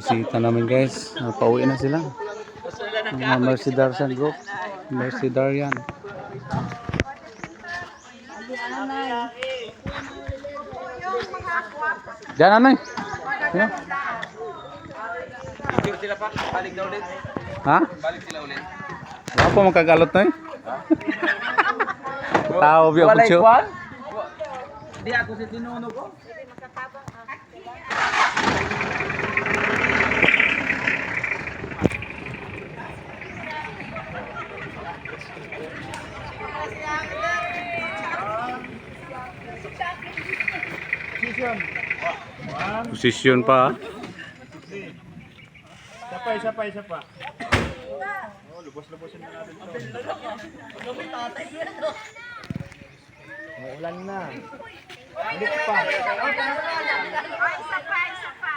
Bisita namin guys. Pauwi na sila. Mga Mercedarian group. Mercedarian. Diyan nanay. Sino? Sila pa, balik daw ulit. Ha? Balik sila ulit. Wala po magkagalot na eh. Tao biya po siyo. Di ako si tinuno ko. Posisyon pa. Isa pa. Oh, lubos-lubosin na natin ito. Ulan na. Ulit pa. Isa pa.